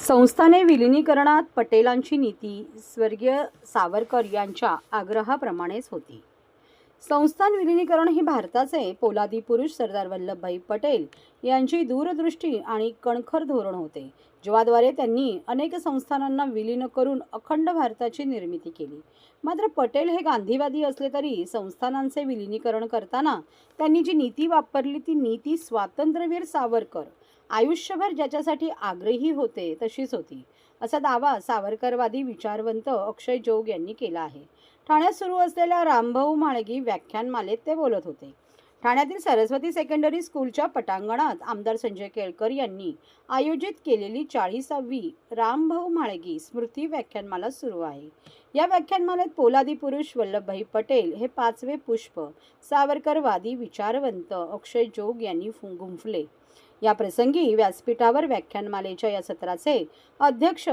संस्थाने विलिनीकरणात पटेलांची नीती स्वर्गीय सावरकर यांच्या आग्रहाप्रमाणेच होती. संस्थान विलिनीकरण ही भारताचे पोलादी पुरुष सरदार वल्लभभाई पटेल यांची दूरदृष्टी आणि कणखर धोरण होते, ज्याद्वारे त्यांनी अनेक संस्थानांना विलीन करून अखंड भारताची निर्मिती केली. मात्र पटेल हे गांधीवादी असले तरी संस्थानांचे विलिनीकरण करताना त्यांनी जी नीती वापरली ती नीती स्वातंत्र्यवीर सावरकर आयुष्यभर ज्याच्यासाठी आग्रही होते तशीच होती, असा दावा सावरकरवादी विचारवंत अक्षय जोग यांनी केला आहे. ठाण्यात सुरू असलेल्या रामभाऊ म्हाळगी व्याख्यानमालेत ते बोलत होते. ठाण्यातील सरस्वती सेकंडरी स्कूलच्या पटांगणात आमदार संजय केळकर यांनी आयोजित केलेली 40वी रामभाऊ म्हाळगी स्मृती व्याख्यानमाला सुरू आहे. या व्याख्यानमालेत पोलादी पुरुष वल्लभभाई पटेल हे 5वे पुष्प सावरकरवादी विचारवंत अक्षय जोग यांनी गुंफले. या प्रसंगी व्यासपीठावर व्याख्यानमालेच्या या सत्राचे अध्यक्ष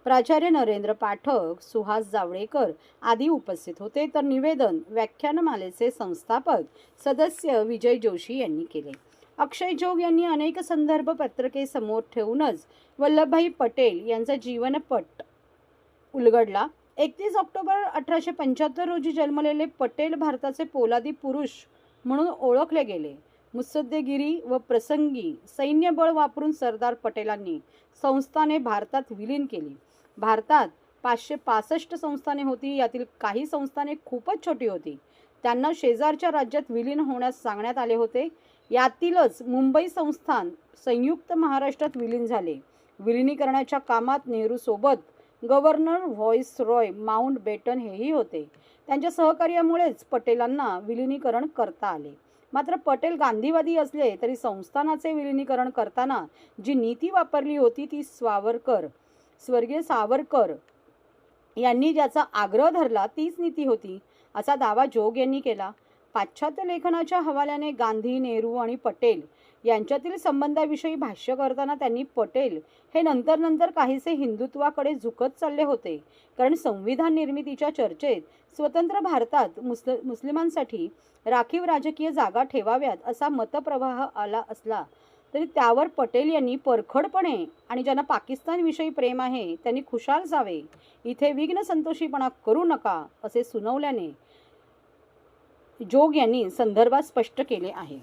प्राचार्य नरेंद्र पाठक, सुहास जावडेकर आदी उपस्थित होते, तर निवेदन व्याख्यानमालेचे संस्थापक सदस्य विजय जोशी यांनी केले. अक्षय जोग यांनी अनेक संदर्भ पत्रके समोर ठेवूनच वल्लभभाई पटेल यांचा जीवनपट उलगडला. 31 ऑक्टोबर 1875 रोजी जन्मलेले पटेल भारताचे पोलादी पुरुष म्हणून ओळखले गेले. मुत्सद्देगिरी व प्रसंगी सैन्यबळ वापरून सरदार पटेलांनी संस्थाने भारतात विलीन केली. भारतात 565 संस्थाने होती. यातील काही संस्थाने खूपच छोटी होती. त्यांना शेजारच्या राज्यात विलीन होण्यास सांगण्यात आले होते. यातीलच मुंबई संस्थान संयुक्त महाराष्ट्रात विलीन झाले. विलिनीकरणाच्या कामात नेहरूसोबत गव्हर्नर व्हाईसरॉय माउंट बेटन हेही होते. त्यांच्या सहकार्यामुळेच पटेलांना विलिनीकरण करता आले. मात्र पटेल गांधीवादी असले तरी संस्थानाचे विलिनीकरण करताना जी नीती वापरली होती ती स्वर्गीय सावरकर यांनी ज्याचा आग्रह धरला तीच नीती होती, असा दावा जोग यांनी केला. पाश्चात्य लेखनाच्या हवाल्याने गांधी, नेहरू आणि पटेल यांच्यातील संबंधाविषयी भाष्य करताना त्यांनी पटेल हे नंतर काहीसे हिंदुत्वाकडे झुकत चालले होते. कारण संविधान निर्मितीच्या चर्चेत स्वतंत्र भारतात मुस्लिमांसाठी राखीव राजकीय जागा ठेवाव्यात असा मतप्रवाह आला असला तरी त्यावर पटेल यांनी परखडपणे आणि ज्यांना पाकिस्तानविषयी प्रेम आहे त्यांनी खुशाल जावे, इथे विघ्न संतोषीपणा करू नका असे सुनावल्याने जोग यांनी संदर्भात स्पष्ट केले आहे.